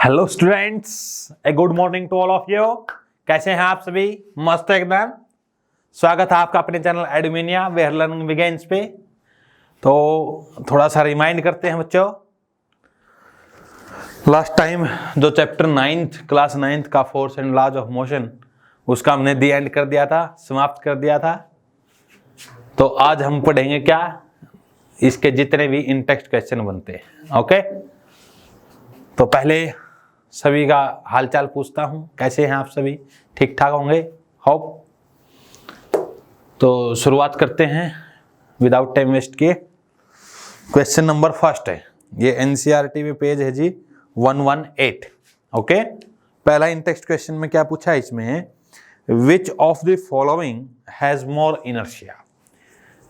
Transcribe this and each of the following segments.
Hello students, a good morning to all of you. कैसे हैं आप सभी? मस्त एकदम। स्वागत है आपका अपने channel Adminia where learning begins पे। तो थोड़ा सा रिमाइंड करते हैं बच्चों, लास्ट टाइम जो चैप्टर 9th क्लास 9th का force and laws of motion, उसका हमने दी एंड कर दिया था, समाप्त कर दिया था। तो आज हम पढ़ेंगे क्या, इसके जितने भी इन टेक्स्ट क्वेश्चन बनते हैं। ओके, तो पहले सभी का हालचाल पूछता हूं, कैसे हैं आप सभी? ठीक ठाक होंगे, होप। तो शुरुआत करते हैं विदाउट टाइम वेस्ट किए। क्वेश्चन नंबर फर्स्ट है, ये एनसीईआरटी पे पेज है जी 118। ओके, पहला इन टेक्स्ट क्वेश्चन में क्या पूछा है इसमें, which of the following has more inertia.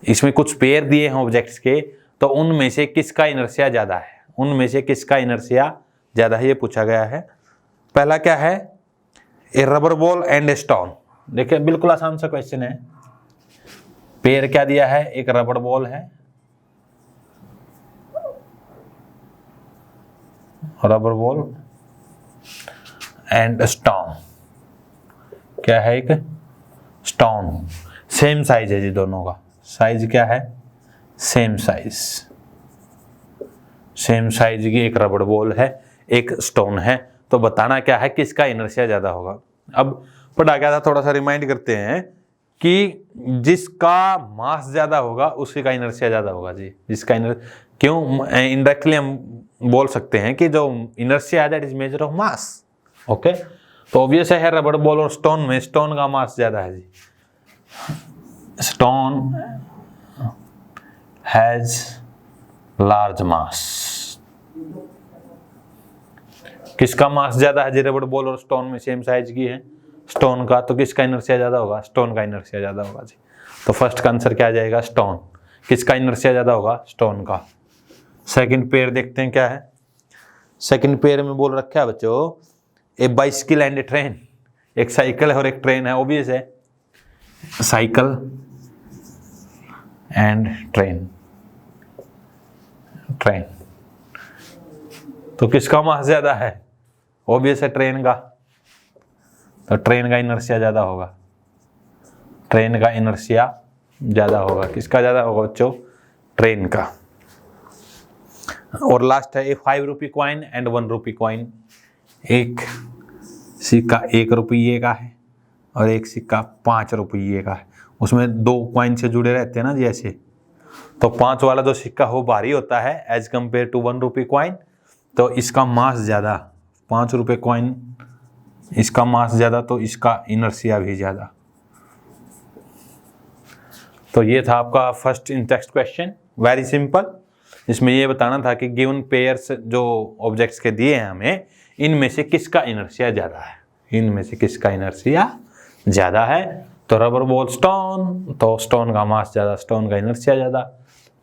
इसमें कुछ पेयर दिए हैं ऑब्जेक्ट्स के, तो उनमें से किसका इनर्शिया ज्यादा है, उनमें से किसका इनर्शिया ज्यादा है, ये पूछा गया है। पहला क्या है, a rubber ball and a stone. देखिए बिल्कुल आसान सा क्वेश्चन है। पेयर क्या दिया है, एक रबर बॉल है, रबर बॉल एंड स्टोन। क्या है, एक स्टोन। सेम साइज है जी दोनों का, साइज क्या है, सेम साइज। सेम साइज की एक रबर बॉल है, एक स्टोन है। तो बताना क्या है, किसका इनर्शिया ज्यादा होगा। अब पढ़ा गया था, थोड़ा सा रिमाइंड करते हैं कि जिसका मास ज्यादा होगा उसी का इनर्शिया ज्यादा होगा जी। जिसका क्यों, इनडायरेक्टली हम बोल सकते हैं कि जो इनर्शिया है that is measure of mass. Okay, तो ऑब्वियस है रबर बॉल और स्टोन में स्टोन का मास ज्यादा है जी। Stone has large mass. किसका मास ज्यादा है जी, रबर बॉल और स्टोन में सेम साइज की है स्टोन का, तो किसका इनर्शिया ज्यादा होगा, स्टोन का इनर्शिया ज्यादा होगा जी। तो फर्स्ट का आंसर क्या आ जाएगा, स्टोन। किसका इनर्शिया ज्यादा होगा, स्टोन का। सेकंड पेयर देखते हैं क्या है। सेकंड पेयर में बोल रखा है बच्चों, ए बाइसिकल एंड ए ट्रेन। एक साइकिल है और एक ट्रेन है, ऑब्वियस है, साइकिल एंड ट्रेन। ट्रेन, तो किसका मास ज्यादा है, ऑब्वियस है ट्रेन का। तो ट्रेन का इनर्शिया ज्यादा होगा, ट्रेन का इनर्शिया ज्यादा होगा। किसका ज्यादा होगा बच्चों, ट्रेन का। और लास्ट है ए 5 रुपये कॉइन एंड 1 रुपये कॉइन। एक सिक्का 1 रुपये का है और एक सिक्का 5 रुपये का है। उसमें 2 कॉइन से जुड़े रहते हैं ना जी ऐसे। तो 5 वाला जो सिक्का हो भारी होता है एज कंपेयर टू 1 रुपये कॉइन, तो इसका मास ज्यादा। 5 रुपये कॉइन, इसका मास ज्यादा, तो इसका इनर्शिया भी ज्यादा। तो ये था आपका first in text question, very simple. इसमें ये बताना था कि गिवन पेयर्स जो ऑब्जेक्ट्स के दिए हैं हमें, इनमें से किसका इनर्शिया ज्यादा है, इनमें से किसका इनर्शिया ज्यादा है। तो रबर बॉल स्टोन, तो स्टोन का मास ज्यादा, स्टोन का इनर्शिया ज्यादा।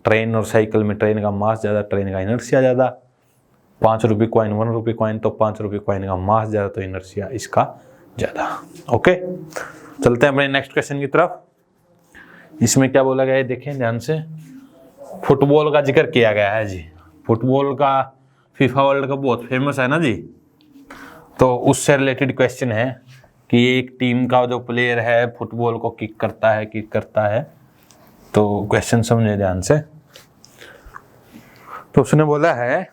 ट्रेन और साइकिल में ट्रेन का मास ज्यादा, ट्रेन का इनर्शिया ज्यादा। 5 रुपये कॉइन 1 रुपये कॉइन, तो 5 रुपये कॉइन का मास ज्यादा, तो इनर्शिया इसका ज्यादा। ओके, चलते हैं अपने नेक्स्ट क्वेश्चन की तरफ। इसमें क्या बोला गया है, देखें ध्यान से। फुटबॉल का जिक्र किया गया है जी। फुटबॉल का फीफा वर्ल्ड कप बहुत फेमस है ना जी। तो उससे रिलेटेड क्वेश्चन है कि एक टीम का जो प्लेयर है फुटबॉल को किक करता है। तो क्वेश्चन समझे ध्यान से। तो उसने बोला है,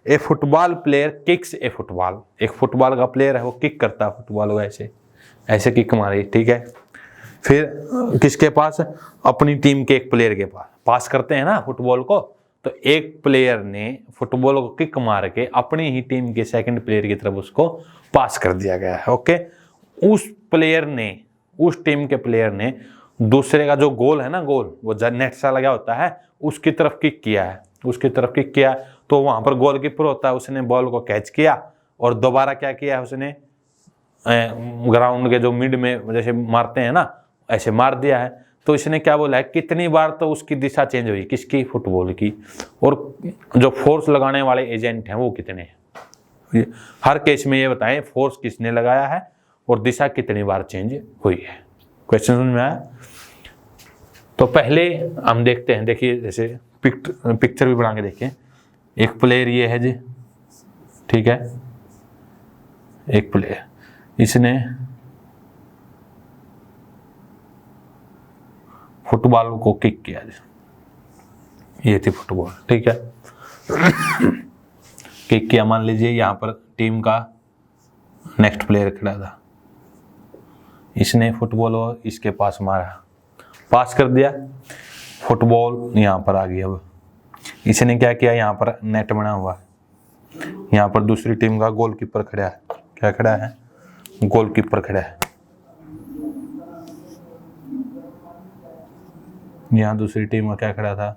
ए football player kicks a football. एक फुटबॉल का प्लेयर है, वो किक करता है फुटबॉल को, ऐसे ऐसे किक मारी, ठीक है। फिर किसके पास, अपनी टीम के एक प्लेयर के पास करते हैं ना फुटबॉल को। तो एक प्लेयर ने फुटबॉल को किक मार के अपनी ही टीम के सेकंड प्लेयर की तरफ उसको पास कर दिया गया है। ओके, उस प्लेयर ने, उस टीम के प्लेयर ने दूसरे का जो गोल है ना, गोल वो नेट सा लगा होता है, उसकी तरफ किक किया है, उसकी तरफ किक किया। तो वहां पर गोलकीपर होता है, उसने बॉल को कैच किया और दोबारा क्या किया, उसने ग्राउंड के जो मिड में जैसे मारते हैं ना, ऐसे मार दिया है। तो इसने क्या बोला है, कितनी बार तो उसकी दिशा चेंज हुई, किसकी, फुटबॉल की। और जो फोर्स लगाने वाले एजेंट हैं वो कितने हैं। हर केस में ये बताएं फोर्स किसने लगाया है और दिशा कितनी बार चेंज हुई है। क्वेश्चन समझ में आया? तो पहले हम देखते हैं, देखिए जैसे पिक्चर भी बना के देखिए। एक प्लेयर ये है जी, ठीक है, एक प्लेयर, इसने फुटबॉल को किक किया, ये थी फुटबॉल, ठीक है। किक किया, मान लीजिए यहाँ पर टीम का नेक्स्ट प्लेयर खड़ा था, इसने फुटबॉल और इसके पास मारा, पास कर दिया, फुटबॉल यहाँ पर आ गई। अब इसने क्या किया, यहाँ पर नेट बना हुआ है, यहाँ पर दूसरी टीम का गोलकीपर खड़ा है, क्या खड़ा है, गोलकीपर खड़ा है। यहाँ दूसरी टीम का क्या खड़ा था,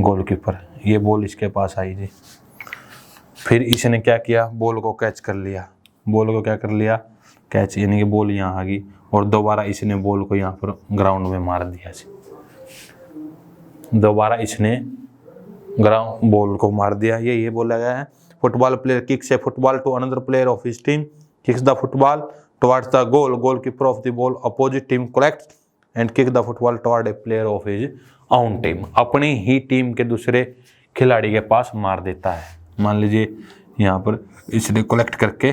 गोलकीपर। ये बॉल इसके पास आई जी, फिर इसने क्या किया, बॉल को कैच कर लिया, बॉल को क्या कर लिया, कैच, यानी कि बॉल यहाँ आ गई और दोबारा इसने बॉल को यहाँ पर ग्राउंड में मार दिया जी। दोबारा इसने ग्राउंड बॉल को मार दिया, ये बोला गया है। Football player kicks a football to another player of his team, kicks the football towards the goal, goalkeeper of the ball opposite team collects and kick the football toward a player of his own team. अपनी ही team के दूसरे खिलाड़ी के पास मार देता है। मान लीजिए यहाँ पर इसने कलेक्ट करके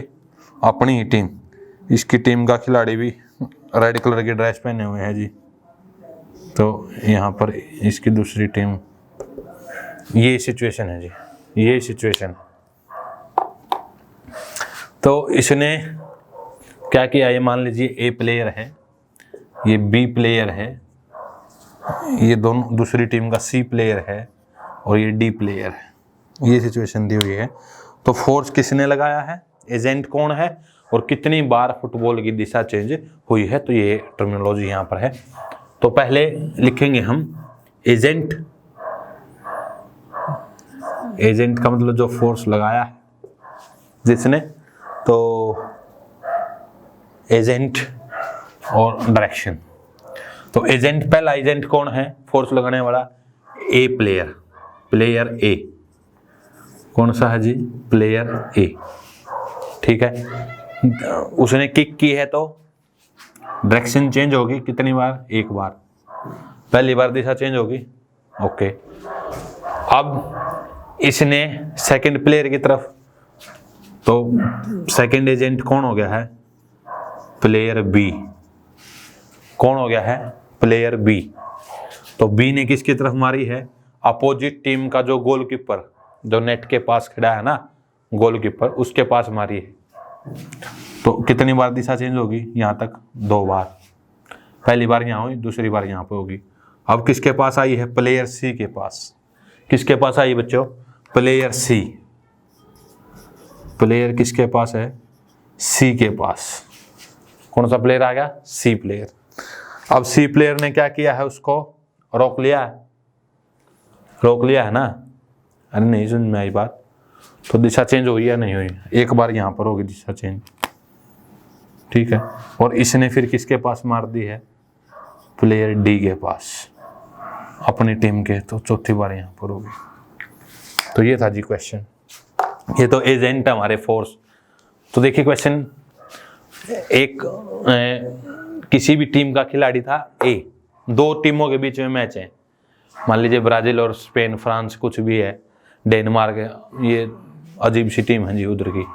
अपनी ही टीम, इसकी टीम का खिलाड़ी भी रेड कलर की ड्रेस पहने हुए हैं जी, तो यहाँ पर इसकी दूसरी टीम, ये सिचुएशन है जी, ये सिचुएशन। तो इसने क्या किया, ये मान लीजिए ए प्लेयर है, ये बी प्लेयर है, ये दोनों दूसरी टीम का सी प्लेयर है और ये डी प्लेयर है, ये सिचुएशन दी हुई है। तो फोर्स किसने लगाया है, एजेंट कौन है और कितनी बार फुटबॉल की दिशा चेंज हुई है, तो ये टर्मिनोलॉजी यहाँ पर है। तो पहले लिखेंगे हम एजेंट, एजेंट का मतलब जो फोर्स लगाया है जिसने, तो एजेंट और डायरेक्शन। तो एजेंट, पहला एजेंट कौन है, फोर्स लगाने वाला, ए प्लेयर, प्लेयर ए, कौन सा है जी, प्लेयर ए, ठीक है। उसने किक की है तो डायरेक्शन चेंज होगी, कितनी बार, एक बार, पहली बार दिशा चेंज होगी, ओके। अब इसने सेकंड प्लेयर की तरफ, तो सेकंड एजेंट कौन हो गया है, प्लेयर बी, कौन हो गया है, प्लेयर बी। तो बी ने किसकी तरफ मारी है, अपोजिट टीम का जो गोलकीपर, जो नेट के पास खड़ा है ना गोलकीपर, उसके पास मारी है। तो कितनी बार दिशा चेंज होगी, यहाँ तक 2 बार, पहली बार यहाँ हुई, दूसरी बार यहाँ पे होगी। अब किसके पास आई है, प्लेयर सी के पास, किसके पास आई बच्चों, प्लेयर सी, प्लेयर किसके पास है, सी के पास। कौन सा प्लेयर आ गया, सी प्लेयर। अब सी प्लेयर ने क्या किया है, उसको रोक लिया है, रोक लिया है ना, अरे नहीं समझ में आई बात, तो दिशा चेंज हुई या नहीं हुई, एक बार यहाँ पर होगी दिशा चेंज, ठीक है। और इसने फिर किसके पास मार दी है, प्लेयर डी के पास, अपनी टीम के, तो चौथी बार यहाँ पर होगी। तो ये था जी क्वेश्चन, ये तो एजेंट हमारे फोर्स। तो देखिए क्वेश्चन, एक किसी भी टीम का खिलाड़ी था ए, 2 टीमों के बीच में मैच है, मान लीजिए ब्राजील और स्पेन, फ्रांस, कुछ भी है, डेनमार्क, ये अजीब सी टीम है जी उधर की।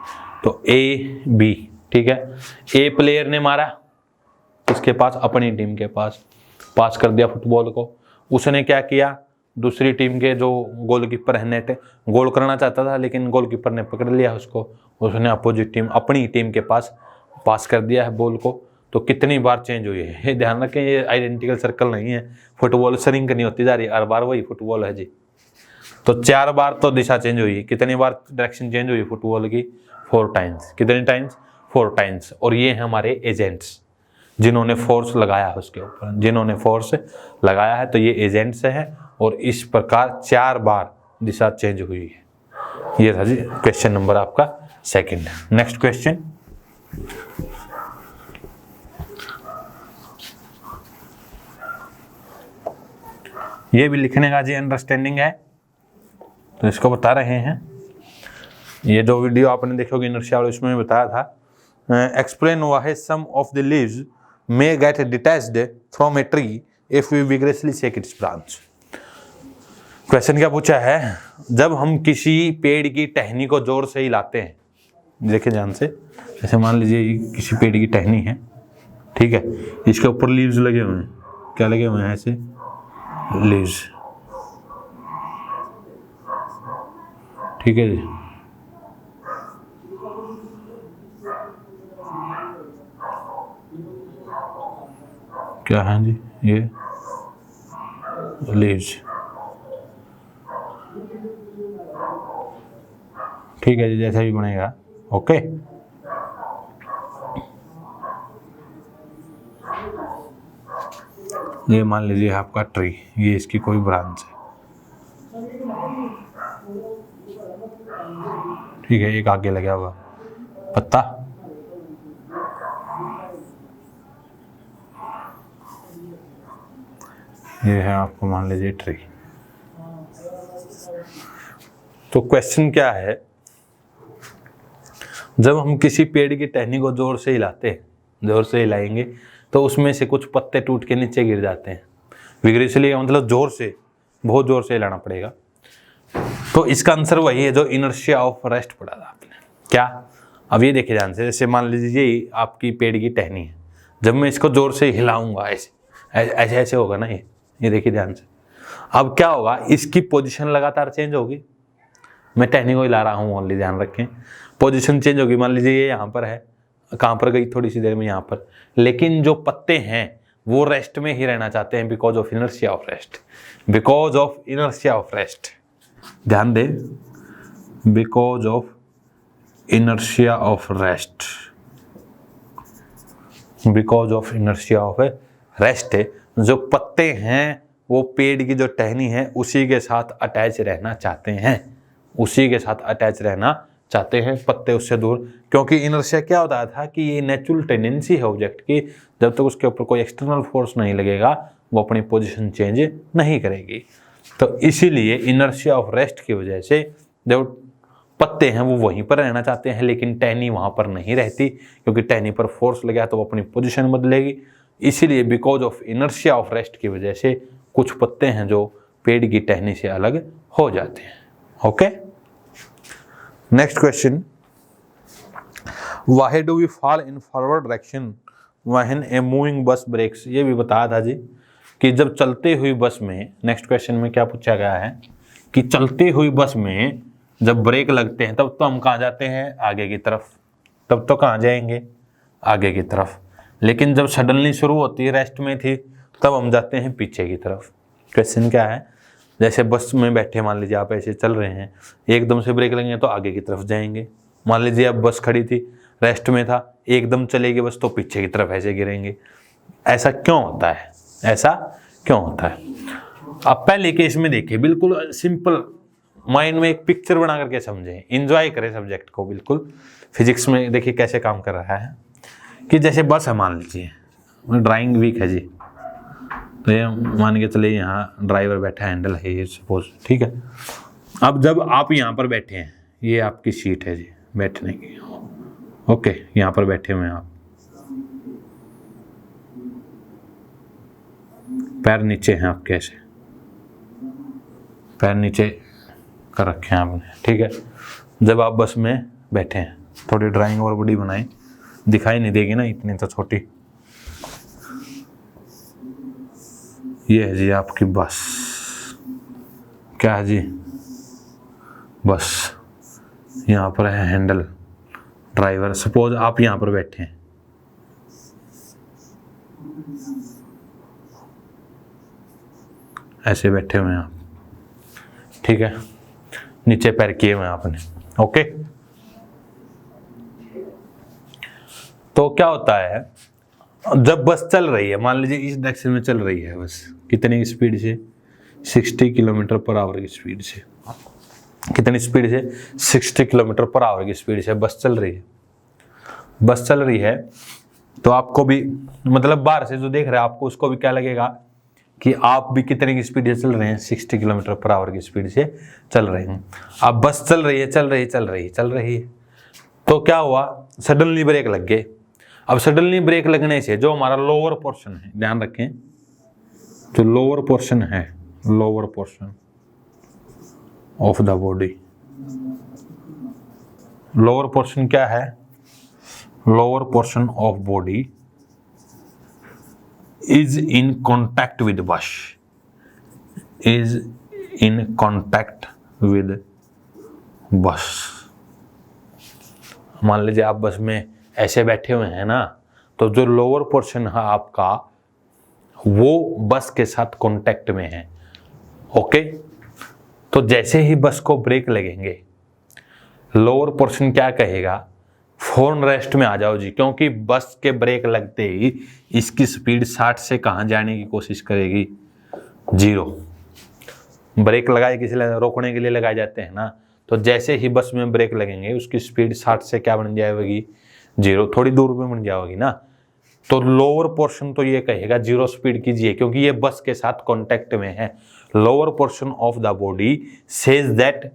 तो ए बी, ठीक है। ए प्लेयर ने मारा किसके पास, अपनी टीम के पास, पास कर दिया फुटबॉल को। उसने क्या किया, दूसरी टीम के जो गोलकीपर है, नेट गोल करना चाहता था लेकिन गोलकीपर ने पकड़ लिया उसको, उसने अपोजिट टीम, अपनी टीम के पास पास कर दिया है बॉल को। तो कितनी बार चेंज हुई है, ये ध्यान रखें, ये आइडेंटिकल सर्कल नहीं है, फुटबॉल श्रिंक नहीं होती जा रही, हर बार वही फुटबॉल है जी। तो 4 बार तो दिशा चेंज हुई, कितनी बार डायरेक्शन चेंज हुई फुटबॉल की, 4 टाइम्स। कितने टाइम्स, 4 टाइम्स। और ये हैं हमारे एजेंट्स, जिन्होंने फोर्स लगाया है उसके ऊपर, जिन्होंने फोर्स लगाया है, तो ये एजेंट्स हैं। और इस प्रकार 4 बार दिशा चेंज हुई है। ये था जी क्वेश्चन नंबर आपका 2। नेक्स्ट क्वेश्चन, ये भी लिखने का जी अंडरस्टैंडिंग है, तो इसको बता रहे हैं। ये जो वीडियो आपने देखी होगी इनर्शिया वाले, उसमें बताया था, explain why some of the leaves may get detached from a tree if we vigorously shake its branch. Question क्या पूछा है, जब हम किसी पेड़ की टहनी को जोर से हिलाते हैं, देखिए ध्यान से, जैसे मान लीजिए ये किसी पेड़ की टहनी है, ठीक है, इसके ऊपर लीव्स लगे हुए हैं, क्या लगे हुए हैं, ऐसे लीव्स, ठीक है जी। क्या है जी, ये लीव्स, ठीक है जी, जैसा भी बनेगा, ओके। ये मान लीजिए आपका ट्री, ये इसकी कोई ब्रांच है, ठीक है, एक आगे लगा हुआ पत्ता, ये है आपको मान लीजिए ट्री। तो क्वेश्चन क्या है, जब हम किसी पेड़ की टहनी को जोर से हिलाते हैं, जोर से हिलाएंगे तो उसमें से कुछ पत्ते टूट के नीचे गिर जाते हैं। विग्रेसली का मतलब जोर से, बहुत जोर से हिलाना पड़ेगा। तो इसका आंसर वही है जो इनर्शिया ऑफ रेस्ट पढ़ा था आपने। क्या, अब ये देखिए ध्यान से, जैसे मान लीजिए आपकी पेड़ की टहनी है, जब मैं इसको जोर से हिलाऊंगा ऐसे ऐसे ऐसे होगा ना, ये देखिए ध्यान से, अब क्या होगा, इसकी पोजीशन लगातार चेंज होगी। मैं टहनी को हिला रहा हूँ ओनली, ध्यान रखें, पोजीशन चेंज होगी। मान लीजिए ये यहाँ पर है, कहाँ पर गई, थोड़ी सी देर में यहाँ पर, लेकिन जो पत्ते हैं वो रेस्ट में ही रहना चाहते हैं, because of inertia of rest, because of inertia of rest, ध्यान दें, because of inertia of rest, because of inertia of rest जो पत्ते हैं वो पेड़ की जो टहनी है उसी के साथ अटैच रहना चाहते हैं, उसी के साथ अटैच रहना चाहते हैं, पत्ते उससे दूर। क्योंकि इनर्शिया क्या होता था कि ये नेचुरल टेंडेंसी है ऑब्जेक्ट की, जब तक उसके ऊपर कोई एक्सटर्नल फोर्स नहीं लगेगा वो अपनी पोजीशन चेंज नहीं करेगी। तो इसीलिए इनर्शिया ऑफ रेस्ट की वजह से जो पत्ते हैं वो वहीं पर रहना चाहते हैं, लेकिन टहनी वहाँ पर नहीं रहती, क्योंकि टहनी पर फोर्स लगा तो वो अपनी पोजीशन बदलेगी। इसीलिए because of inertia of rest की वजह से कुछ पत्ते हैं जो पेड़ की टहनी से अलग हो जाते हैं। Okay, next question, why do we fall in forward direction when a moving bus brakes. ये भी बताया था जी कि जब चलते हुई बस में, नेक्स्ट क्वेश्चन में क्या पूछा गया है कि चलते हुई बस में जब ब्रेक लगते हैं तब तो हम कहाँ जाते हैं, आगे की तरफ, तब तो कहाँ जाएंगे, आगे की तरफ। लेकिन जब सडनली शुरू होती है, रेस्ट में थी, तब हम जाते हैं पीछे की तरफ। क्वेश्चन क्या है, जैसे बस में बैठे, मान लीजिए आप ऐसे चल रहे हैं, एकदम से ब्रेक लगेंगे तो आगे की तरफ जाएंगे। मान लीजिए अब बस खड़ी थी, रेस्ट में था, एकदम चलेगी बस तो पीछे की तरफ ऐसे गिरेंगे। ऐसा क्यों होता है, ऐसा क्यों होता है? अब पहले केस में देखिए, बिल्कुल सिंपल, माइंड में एक पिक्चर बना करके समझें, एंजॉय करें सब्जेक्ट को। बिल्कुल फिजिक्स में देखिए कैसे काम कर रहा है कि जैसे बस है, मान लीजिए ड्राइंग वीक है जी, तो ये मान के चले यहाँ ड्राइवर बैठा है, हैंडल है ये सपोज, ठीक है। अब जब आप यहाँ पर बैठे हैं, ये आपकी सीट है जी बैठने की, ओके, यहाँ पर बैठे हुए हैं आप, पैर नीचे हैं आपके, ऐसे पैर नीचे कर रखे हैं आपने, ठीक है। जब आप बस में बैठे हैं, थोड़ी ड्राइंग और बड़ी बनाई, दिखाई नहीं देगी ना, इतनी तो छोटी। ये है जी आपकी बस, क्या है जी, बस, यहाँ पर है हैंडल, ड्राइवर। सपोज आप यहाँ पर बैठे हैं, ऐसे बैठे हुए हैं आप, ठीक है, नीचे पैर किए हुए हैं आपने, ओके। तो क्या होता है, जब बस चल रही है, मान लीजिए इस डायरेक्शन में चल रही है बस, कितनी स्पीड से, 60 किलोमीटर पर आवर की स्पीड से, कितनी स्पीड से, 60 किलोमीटर पर आवर की स्पीड से बस चल रही है। बस चल रही है तो आपको भी, मतलब बाहर से जो देख रहे हैं आपको, उसको भी क्या लगेगा कि आप भी कितने की स्पीड से चल रहे हैं, 60 किलोमीटर पर आवर की स्पीड से चल रहे हैं। अब बस चल रही है, चल रही है, तो क्या हुआ, सडनली ब्रेक लग गए। अब सडनली ब्रेक लगने से जो हमारा लोअर पोर्शन है, ध्यान रखें, जो लोअर पोर्शन है, lower portion of the body, lower portion क्या है, lower portion of body is in contact with बस, इज इन कॉन्टैक्ट विद बस। मान लीजिए आप बस में ऐसे बैठे हुए हैं ना, तो जो लोअर पोर्शन है आपका वो बस के साथ कांटेक्ट में है। ओके, तो जैसे ही बस को ब्रेक लगेंगे लोअर पोर्शन क्या कहेगा, फौरन रेस्ट में आ जाओ जी, क्योंकि बस के ब्रेक लगते ही इसकी स्पीड 60 से कहाँ जाने की कोशिश करेगी, 0। ब्रेक लगाए किसी रोकने के लिए लगाए जाते हैं ना, तो जैसे ही बस में ब्रेक लगेंगे उसकी स्पीड 60 से क्या बन जाएगी, 0, थोड़ी दूर में बन जाएगी ना। तो लोअर पोर्शन तो ये कहेगा 0 स्पीड कीजिए, क्योंकि ये बस के साथ कांटेक्ट में है। Lower portion of the body says that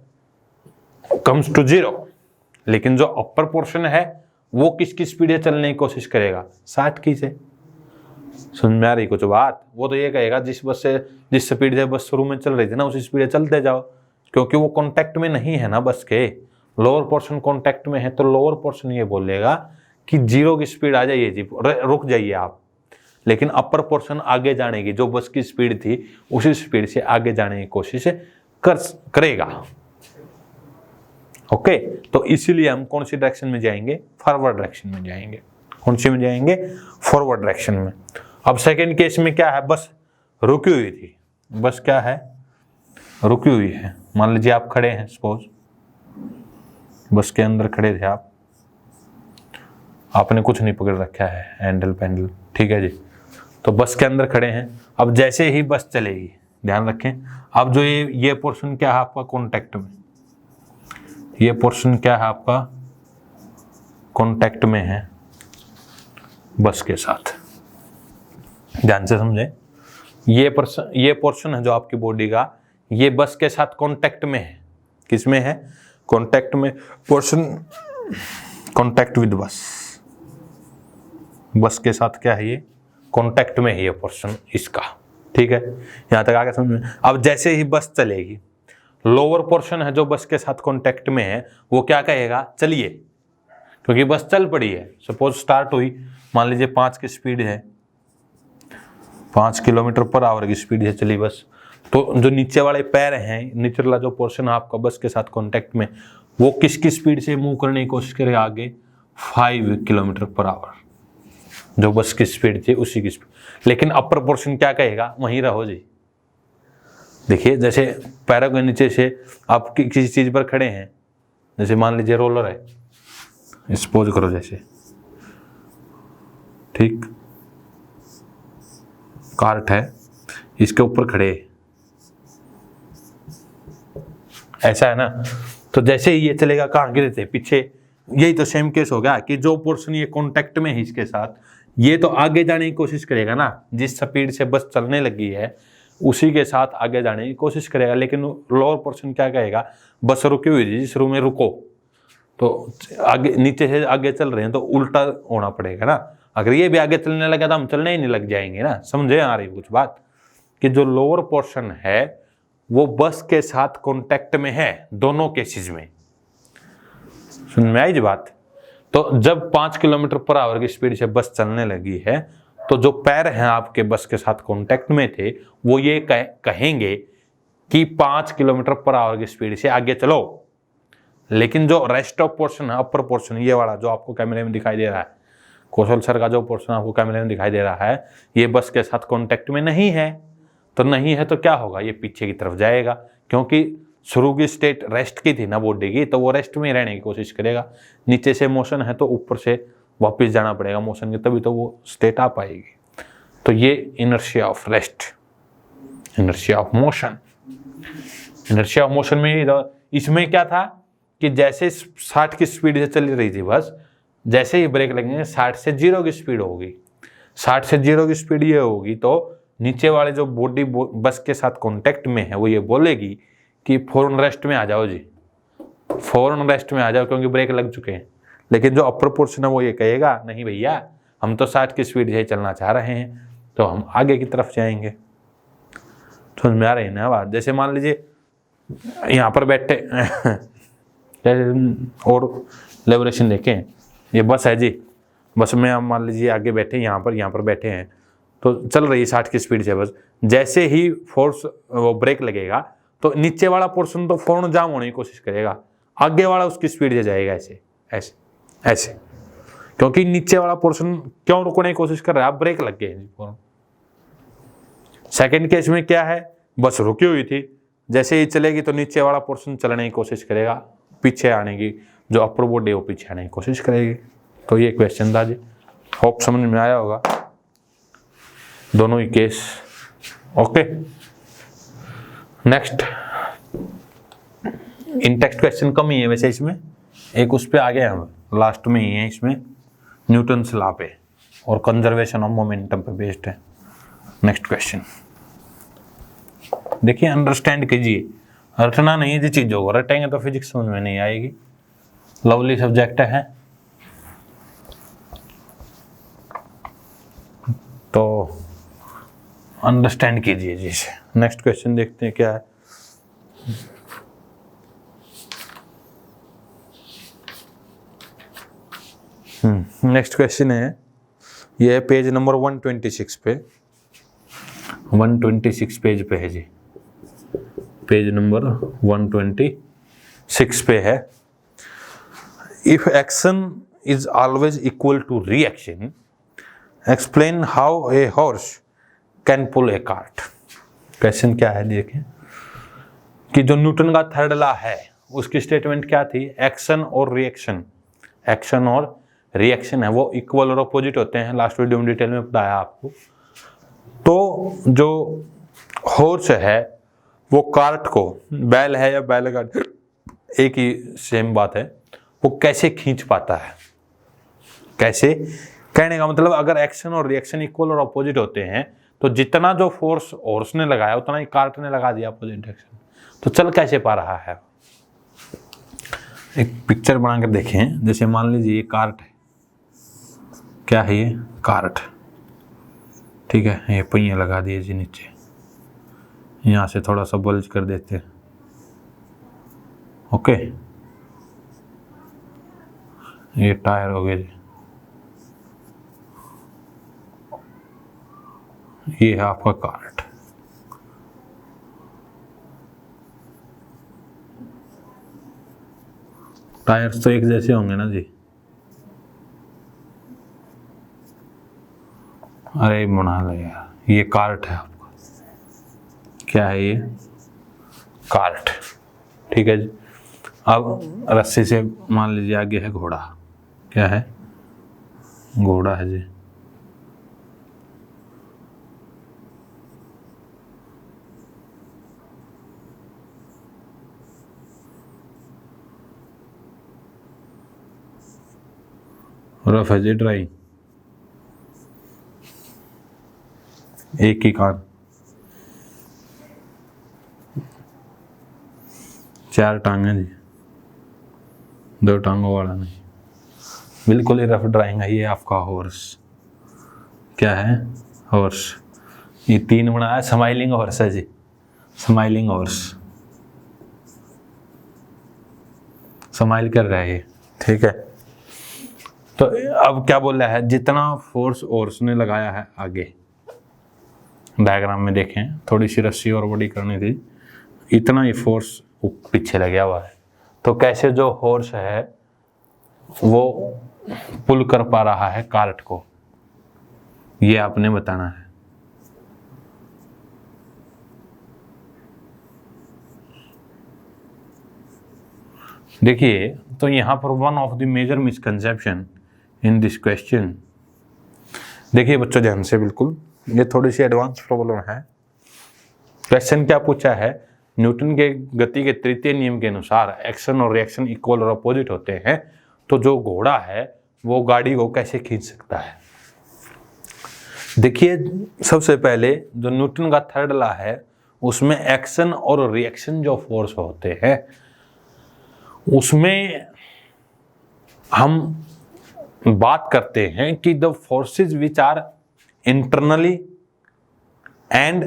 comes to 0, लेकिन जो अपर पोर्शन है वो किसकी स्पीड से चलने की कोशिश करेगा, 60 की से। समझ में आ रही कुछ बात? वो तो ये कहेगा जिस स्पीड से बस शुरू में चल रही थी ना उसी स्पीड से चलते जाओ, क्योंकि वो कांटेक्ट में नहीं है ना बस के, लोअर पोर्शन कांटेक्ट में है। तो लोअर पोर्शन ये बोलेगा कि 0 की स्पीड आ जाइए जी, रुक जाइए आप, लेकिन अपर पोर्शन आगे जाने की, जो बस की स्पीड थी उसी स्पीड से आगे जाने की कोशिश करेगा। ओके, तो इसीलिए हम कौन सी डायरेक्शन में जाएंगे, फॉरवर्ड डायरेक्शन में जाएंगे। कौन सी में जाएंगे, फॉरवर्ड डायरेक्शन में। अब सेकंड केस में क्या है, बस रुकी हुई थी, बस क्या है, रुकी हुई है। मान लीजिए आप खड़े हैं, सपोज बस के अंदर खड़े थे आप, आपने कुछ नहीं पकड़ रखा है, हैंडल पैंडल, ठीक है जी। तो बस के अंदर खड़े हैं, अब जैसे ही बस चलेगी, ध्यान रखें, अब जो ये पोर्शन क्या है आपका कांटेक्ट में, ये पोर्शन क्या है आपका कांटेक्ट में है बस के साथ। ध्यान से समझे, ये पोर्शन है जो आपकी बॉडी का, ये बस के साथ कांटेक्ट में है। किस में है, कांटेक्ट में। पोर्शन कांटेक्ट विद बस, बस के साथ क्या है, ये कांटेक्ट में है ये पोर्शन इसका, ठीक है। यहां तक आगे समझ में। अब जैसे ही बस चलेगी, लोअर पोर्शन है जो बस के साथ कांटेक्ट में है, वो क्या कहेगा, चलिए, क्योंकि बस चल पड़ी है। सपोज स्टार्ट हुई, मान लीजिए 5 की स्पीड है, 5 किलोमीटर पर आवर की स्पीड है चली बस। तो जो नीचे वाले पैर हैं, नीचे वाला जो पोर्शन है आपका बस के साथ कांटेक्ट में, वो किसकी स्पीड से मूव करने की कोशिश करेगा आगे, 5 किलोमीटर पर आवर, जो बस की स्पीड थी उसी की स्पीड। लेकिन अपर पोर्शन क्या कहेगा, वहीं रहो जी। देखिए, जैसे पैरों के नीचे से आप किसी चीज पर खड़े हैं, जैसे मान लीजिए रोलर है, सपोज करो जैसे, ठीक, कार्ट है, इसके ऊपर खड़े, ऐसा है ना। तो जैसे ही ये चलेगा, कहाँ गिरे थे, पीछे। यही तो सेम केस हो गया कि जो पोर्शन ये कांटेक्ट में है इसके साथ, ये तो आगे जाने की कोशिश करेगा ना, जिस स्पीड से बस चलने लगी है उसी के साथ आगे जाने की कोशिश करेगा। लेकिन लोअर पोर्शन क्या कहेगा, बस रुकी हुई थी, जिस रूम में रुको, तो आगे नीचे से आगे चल रहे हैं तो उल्टा होना पड़ेगा ना। अगर ये भी आगे चलने लगा तो हम चलने ही नहीं लग जाएंगे ना। समझे आ रही कुछ बात, कि जो लोअर पोर्शन है वो बस के साथ कांटेक्ट में है दोनों केसेस में। सुन में आई जी बात। तो जब 5 किलोमीटर पर आवर की स्पीड से बस चलने लगी है, तो जो पैर हैं आपके बस के साथ कांटेक्ट में थे, वो ये कहेंगे कि 5 किलोमीटर पर आवर की स्पीड से आगे चलो। लेकिन जो रेस्ट ऑफ पोर्शन है, अपर पोर्शन, ये वाला जो आपको कैमरे में दिखाई दे रहा है, कौशल सर का जो पोर्शन आपको कैमरे में दिखाई दे रहा है, ये बस के साथ कांटेक्ट में नहीं है। तो नहीं है तो क्या होगा, ये पीछे की तरफ जाएगा, क्योंकि शुरू की स्टेट रेस्ट की थी ना बॉडी की, तो वो रेस्ट में रहने की कोशिश करेगा। नीचे से मोशन है तो ऊपर से वापस जाना पड़ेगा मोशन के, तभी तो वो स्टेट आ पाएगी। तो ये inertia of rest, inertia of motion. Inertia of motion में इसमें क्या था कि जैसे 60 की स्पीड से चल रही थी बस, जैसे ही ब्रेक लगेंगे 60 से 0 की स्पीड होगी। 60 से 0 की स्पीड ये होगी तो नीचे वाले जो बॉडी बस के साथ कांटेक्ट में है वो ये बोलेगी कि फौरन रेस्ट में आ जाओ जी, फौरन रेस्ट में आ जाओ, क्योंकि ब्रेक लग चुके हैं। लेकिन जो अपर पोर्शन है वो ये कहेगा, नहीं भैया, हम तो 60 की स्पीड से चलना चाह रहे हैं, तो हम आगे की तरफ जाएंगे। समझ में आ रही है ना बात। जैसे मान लीजिए यहाँ पर बैठे और लेबोरेशन देखें, ये बस है जी, बस में आप मान लीजिए आगे बैठे यहाँ पर बैठे हैं, तो चल रही है 60 की स्पीड से बस। जैसे ही फोर्स वो ब्रेक लगेगा तो नीचे वाला पोर्शन तो फौरन जाम होने की कोशिश करेगा, आगे वाला उसकी स्पीड से जाएगा ऐसे ऐसे ऐसे, क्योंकि नीचे वाला पोर्शन क्यों रुकने की कोशिश कर रहा है, आप ब्रेक लग गए फौरन। सेकंड केस में क्या है, बस रुकी हुई थी, जैसे ही चलेगी तो नीचे वाला पोर्शन चलने की कोशिश करेगा, पीछे आने की, जो अपर बॉडी है वो पीछे आने की कोशिश करेगी। तो ये क्वेश्चन था जी, होप समझ में आया होगा दोनों ही case. Okay, next in text question कम ही है वैसे इसमें, एक उस पे आ गए हम लास्ट में ही है, इसमें न्यूटन्स लॉ पे और कंजर्वेशन ऑफ मोमेंटम पे बेस्ड है। नेक्स्ट क्वेश्चन देखिए, अंडरस्टैंड कीजिए, रटना नहीं है चीजों को, रटेंगे तो फिजिक्स समझ में नहीं आएगी। लवली सब्जेक्ट है तो अंडरस्टैंड कीजिए जी। नेक्स्ट क्वेश्चन देखते हैं क्या है। नेक्स्ट क्वेश्चन है, ये है पेज नंबर 126 पे, 126 पेज पे है जी, पेज नंबर 126 पे है। If action is always equal to reaction, explain how a horse can pull a cart. Question क्या है देखें, कि जो न्यूटन का थर्ड लॉ है उसकी स्टेटमेंट क्या थी, एक्शन और रिएक्शन, एक्शन और रिएक्शन है वो इक्वल और अपोजिट होते हैं, लास्ट वीडियो में डिटेल में बताया आपको। तो जो हॉर्स है वो कार्ट को, बैल है या बैलगाड़ी एक ही सेम बात है, वो कैसे खींच पाता है, कैसे, कहने का मतलब अगर एक्शन और रिएक्शन इक्वल और अपोजिट होते हैं तो जितना जो फोर्स हॉर्स ने लगाया उतना ही कार्ट ने लगा दिया अपोजिट डायरेक्शन, तो चल कैसे पा रहा है। एक पिक्चर बनाकर देखें, जैसे मान लीजिए ये कार्ट है, क्या है ये कार्ट, ठीक है, ये पहिए लगा दिए जी नीचे, यहाँ से थोड़ा सा बल्ज कर देते हैं, ओके, ये टायर हो गए जी, ये है आपका कार्ट। टायर्स तो एक जैसे होंगे ना जी, अरे बना लो यार, ये कार्ट है आपका, क्या है ये कार्ट, ठीक है जी। अब रस्सी से मान लीजिए आगे है घोड़ा, क्या है घोड़ा है जी, रफ है जी ड्राई, एक ही कान, चार टांगे जी, दो टांगों वाला नहीं, बिल्कुल ही रफ ड्राइंग है। ये आपका हॉर्स, क्या है हॉर्स, ये तीन बनाया, स्माइलिंग हॉर्स है जी, स्माइलिंग हॉर्स, स्माइल कर रहा है ये, ठीक है। तो अब क्या बोल रहा है, जितना फोर्स हॉर्स ने लगाया है आगे, डायग्राम में देखें, थोड़ी सी रस्सी और बड़ी करनी थी, इतना ही फोर्स पीछे लगा हुआ है, तो कैसे जो हॉर्स है वो पुल कर पा रहा है कार्ट को, ये आपने बताना है। देखिए, तो यहां पर one of the major misconception in this question, देखिए बच्चों ध्यान से, बिल्कुल ये थोड़ी सी एडवांस प्रॉब्लम है। क्वेश्चन क्या पूछा है, न्यूटन के गति के तृतीय नियम के अनुसार एक्शन और रिएक्शन इक्वल और अपोजिट होते हैं, तो जो घोड़ा है वो गाड़ी को कैसे खींच सकता है। देखिए, सबसे पहले जो न्यूटन का थर्ड लॉ है उसमें एक्शन और रिएक्शन जो फोर्स होते हैं उसमें हम बात करते हैं कि the forces which are internally and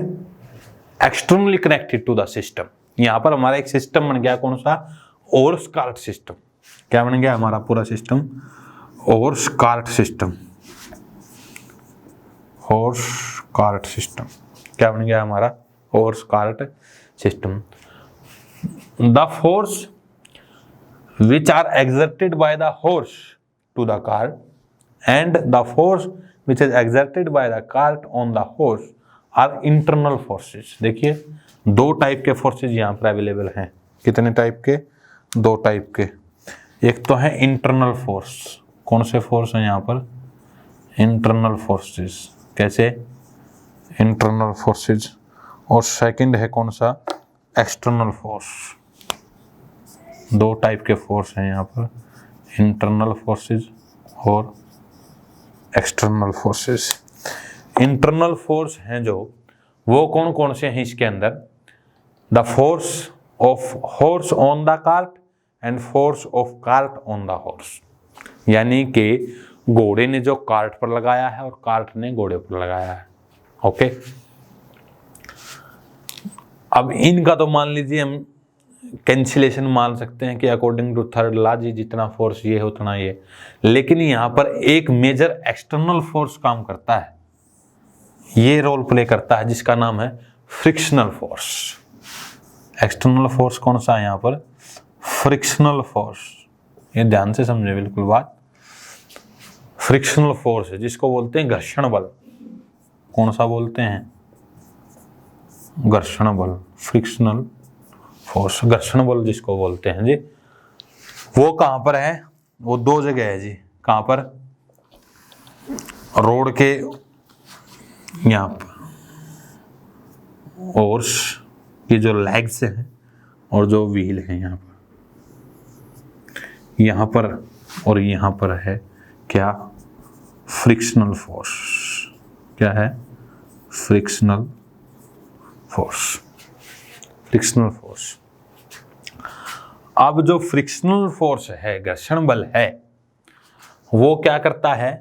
externally connected to the system. यहां पर हमारा एक सिस्टम बन गया, कौन सा, हॉर्स कार्ट सिस्टम। क्या बन गया हमारा पूरा system? Horse cart system. Horse cart system क्या बन गया हमारा? Horse cart system. The force which are exerted by the horse to the cart and the force which is exerted by the cart on the horse are internal forces। देखिए दो type के forces यहाँ पर available हैं। कितने type के? दो type के। एक तो है इंटरनल फोर्स। कौन से फोर्स हैं यहाँ पर? Internal forces. कैसे? Internal forces. और सेकंड है कौन सा? External force. दो टाइप के फोर्स हैं यहाँ पर, इंटरनल फोर्सेस और एक्सटर्नल फोर्सेस। इंटरनल फोर्स हैं जो, वो कौन कौन से हैं इसके अंदर? The force of horse on the cart and force of cart on the horse. यानी कि घोड़े ने जो कार्ट पर लगाया है और कार्ट ने घोड़े पर लगाया है। ओके, अब इनका तो मान लीजिए हम कैंसिलेशन मान सकते हैं कि अकॉर्डिंग टू थर्ड लॉ जी जितना फोर्स ये है उतना ये, लेकिन यहाँ पर एक मेजर एक्सटर्नल फोर्स काम करता है, ये रोल प्ले करता है, जिसका नाम है फ्रिक्शनल फोर्स। एक्सटर्नल फोर्स कौन सा है यहाँ पर? Frictional force. ये ध्यान से समझे बिल्कुल बात। फ्रिक्शनल फोर्स है जिसको बोलते हैं घर्षण बल। कौन सा बोलते हैं? घर्षण बल। फ्रिक्शनल फोर्स, घर्षण बल जिसको बोलते हैं जी। वो कहां पर है? वो दो जगह है जी। कहां पर? रोड के यहाँ पर हॉर्स की जो लेग्स हैं और जो व्हील है यहाँ पर और यहाँ पर है क्या? Frictional force. क्या है? Frictional force. Frictional force. अब जो फ्रिक्शनल फोर्स है, घर्षण बल है, वो क्या करता है?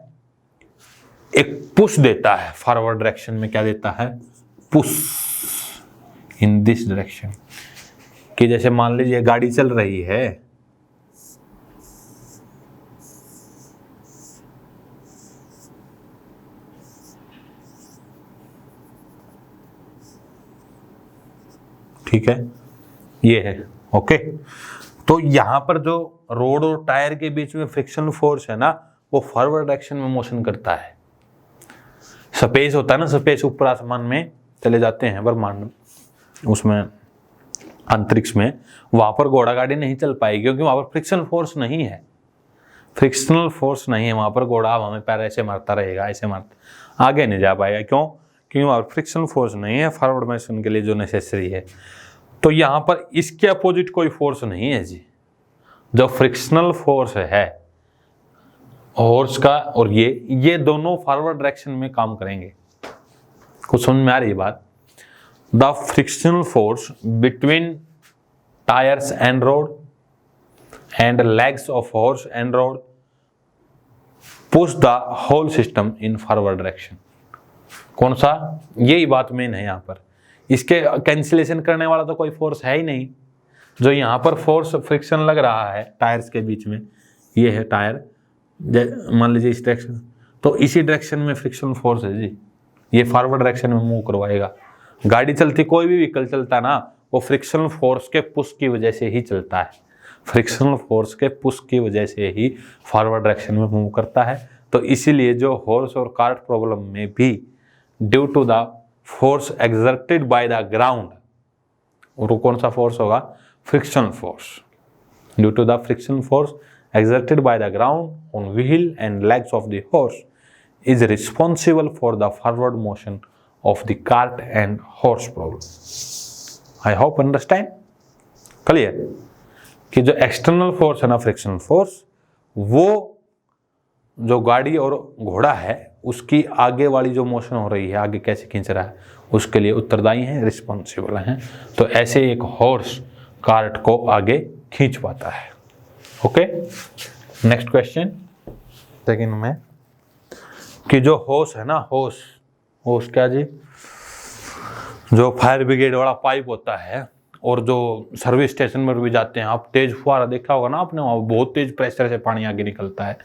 एक पुश देता है फॉरवर्ड डायरेक्शन में। क्या देता है? Push in this direction. कि जैसे मान लीजिए गाड़ी चल रही है, ठीक है, ये है। ओके, तो यहां पर जो रोड और टायर के बीच में फ्रिक्शनल फोर्स है ना, वो फॉरवर्ड डायरेक्शन में मोशन करता है। स्पेस होता है ना, स्पेस ऊपर आसमान में चले जाते हैं ब्रह्मांड, उसमें अंतरिक्ष में, वहां पर घोड़ा गाड़ी नहीं चल पाएगी क्योंकि वहां पर फ्रिक्शनल फोर्स नहीं है। फ्रिक्शनल फोर्स नहीं है वहां पर, घोड़ा हवा में पैर ऐसे मारता रहेगा, ऐसे मारता, आगे नहीं जा पाएगा। क्यों? क्योंकि वहां पर फ्रिक्शनल फोर्स नहीं है फॉरवर्ड मोशन के लिए जो नेसेसरी है। तो यहां पर इसके अपोजिट कोई फोर्स नहीं है जी। जो फ्रिक्शनल फोर्स है हॉर्स का और ये दोनों फॉरवर्ड डायरेक्शन में काम करेंगे। कुछ समझ में आ रही है बात? The frictional force between tyres and road and legs of horse and road push the whole system in forward direction. कौन सा? यही बात मेन है यहाँ पर। इसके कैंसिलेशन करने वाला तो कोई फोर्स है ही नहीं। जो यहाँ पर फोर्स फ्रिक्शन लग रहा है टायर्स के बीच में, ये है टायर, मान लीजिए इस डायरेक्शन, तो इसी डायरेक्शन में फ्रिक्शन फोर्स है जी। ये फॉरवर्ड डायरेक्शन में मूव करवाएगा। गाड़ी चलती, कोई भी व्हीकल चलता ना, वो फ्रिक्शनल फोर्स के पुश की वजह से ही चलता है। फ्रिक्शनल फोर्स के पुश की वजह से ही फॉरवर्ड डायरेक्शन में मूव करता है। तो इसीलिए जो हॉर्स और कार्ट प्रॉब्लम में भी due to the force exerted by the ground, और वो कौन सा फोर्स होगा? Frictional force. Due to the frictional force exerted by the ground on wheel and legs of the horse is responsible for the forward motion of the cart and horse problem. I hope understand? Clear? कि जो external force है ना, frictional force, वो जो गाड़ी और घोड़ा है उसकी आगे वाली जो मोशन हो रही है, आगे कैसे खींच रहा है, उसके लिए उत्तरदायी हैं, रिस्पॉन्सिबल हैं। तो ऐसे एक हॉर्स कार्ट को आगे खींच पाता है। ओके, नेक्स्ट क्वेश्चन सेकंड में, कि जो होस है ना, होस क्या जी? जो फायर ब्रिगेड वाला पाइप होता है, और जो सर्विस स्टेशन पर भी जाते हैं आप, तेज फुहारा देखा होगा ना आपने, वहाँ बहुत तेज प्रेशर से पानी आगे निकलता है,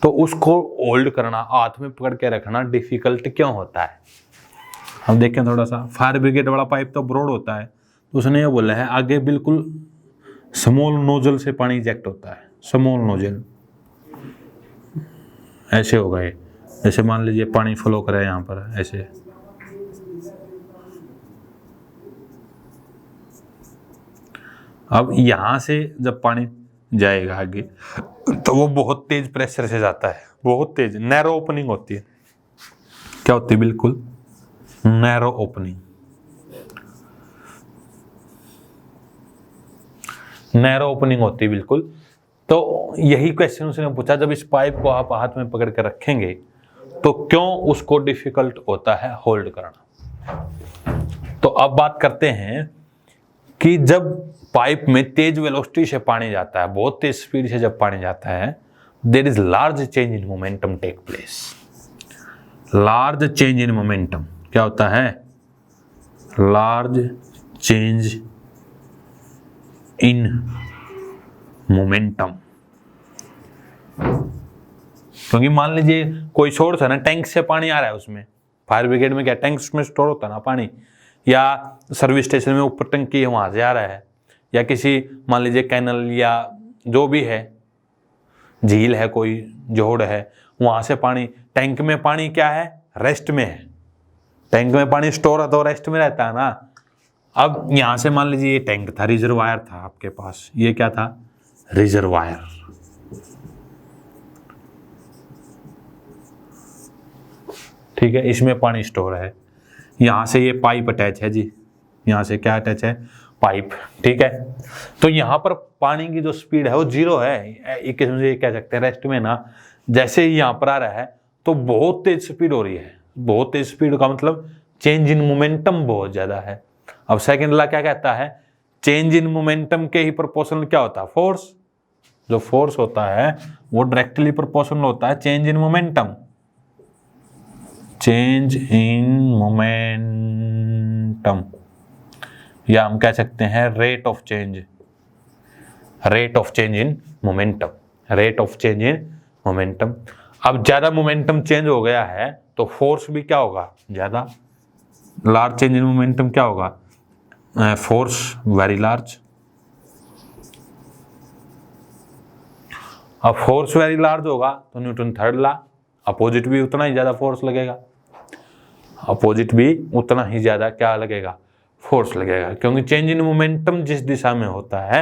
तो उसको होल्ड करना, हाथ में पकड़ के रखना डिफिकल्ट क्यों होता है? हम देखें थोड़ा सा। फायर ब्रिगेड वाला पाइप तो ब्रॉड होता है, तो उसने ये बोला है आगे बिल्कुल स्मॉल नोजल से पानी इजेक्ट होता है, स्मॉल नोजल ऐसे होगा ये, जैसे मान लीजिए पानी फ्लो कर रहा है यहाँ पर ऐसे, अब यहां से जब पानी जाएगा आगे तो वो बहुत तेज प्रेशर से जाता है, बहुत तेज, नैरो ओपनिंग होती है, क्या होती है? बिल्कुल नैरो ओपनिंग, नैरो ओपनिंग होती है बिल्कुल। तो यही क्वेश्चन उसने पूछा, जब इस पाइप को आप हाथ में पकड़ कर रखेंगे तो क्यों उसको डिफिकल्ट होता है होल्ड करना? तो अब बात करते हैं कि जब पाइप में तेज वेलोसिटी से पानी जाता है, बहुत तेज स्पीड से जब पानी जाता है, there is large change in momentum take place. Large change in momentum क्या होता है? Large change in momentum. क्योंकि मान लीजिए कोई सोर्स है ना, टैंक से पानी आ रहा है, उसमें फायर ब्रिगेड में क्या टैंक में स्टोर होता है ना पानी, या सर्विस स्टेशन में ऊपर टंकी है वहां से आ रहा है, या किसी मान लीजिए कैनल या जो भी है, झील है, कोई जोड़ है, वहां से पानी, टैंक में पानी क्या है? रेस्ट में है, टैंक में पानी स्टोर है तो रेस्ट में रहता है ना। अब यहां से मान लीजिए ये टैंक था, रिजर्वायर था आपके पास, ये क्या था? रिजर्वायर। ठीक है, इसमें पानी स्टोर है, यहां से ये पाइप अटैच है जी, यहां से क्या अटैच है? पाइप। ठीक है, तो यहां पर पानी की जो स्पीड है वो 0 है, एक किस्म से कह सकते हैं रेस्ट में ना। जैसे ही यहां पर आ रहा है तो बहुत तेज स्पीड हो रही है, बहुत तेज स्पीड का मतलब चेंज इन मोमेंटम बहुत ज्यादा है। अब सेकंड लॉ क्या कहता है? चेंज इन मोमेंटम के ही प्रोपोर्शनल क्या होता है? फोर्स। जो फोर्स होता है वो डायरेक्टली प्रोपोर्शनल होता है change in momentum. Change in momentum, या हम कह सकते हैं rate of change, rate of change in momentum, rate of change in momentum. अब ज्यादा मोमेंटम चेंज हो गया है तो फोर्स भी क्या होगा? ज्यादा। लार्ज चेंज इन मोमेंटम क्या होगा? Force very large. अब फोर्स वेरी लार्ज होगा तो न्यूटन थर्ड लॉ, अपोजिट भी उतना ही ज्यादा फोर्स लगेगा, अपोजिट भी उतना ही ज्यादा क्या लगेगा? फोर्स लगेगा। क्योंकि चेंज इन मोमेंटम जिस दिशा में होता है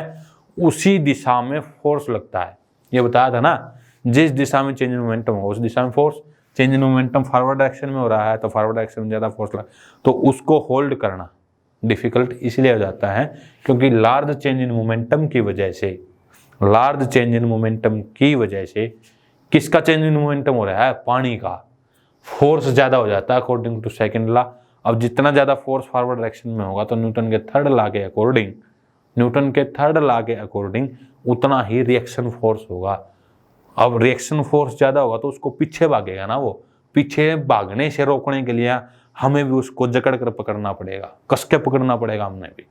उसी दिशा में फोर्स लगता है, ये बताया था ना, जिस दिशा में चेंज इन मोमेंटम हो उस दिशा में force. Change in momentum forward direction में हो रहा है तो फॉरवर्ड डायरेक्शन में ज्यादा फोर्स लगा, तो उसको होल्ड करना डिफिकल्ट इसलिए हो जाता है क्योंकि लार्ज चेंज इन मोमेंटम की वजह से, लार्ज चेंज इन मोमेंटम की वजह से किसका चेंज इन मोमेंटम हो रहा है? पानी का। फोर्स ज्यादा हो जाता है अकॉर्डिंग टू सेकंड लॉ। अब जितना ज्यादा फोर्स फॉरवर्ड डायरेक्शन में होगा तो न्यूटन के थर्ड लॉ के अकॉर्डिंग, न्यूटन के थर्ड लॉ के अकॉर्डिंग उतना ही रिएक्शन फोर्स होगा। अब रिएक्शन फोर्स ज्यादा होगा तो उसको पीछे भागेगा ना, वो पीछे भागने से रोकने के लिए हमें भी उसको जकड़ कर पकड़ना पड़ेगा, कस के पकड़ना पड़ेगा, हमने भी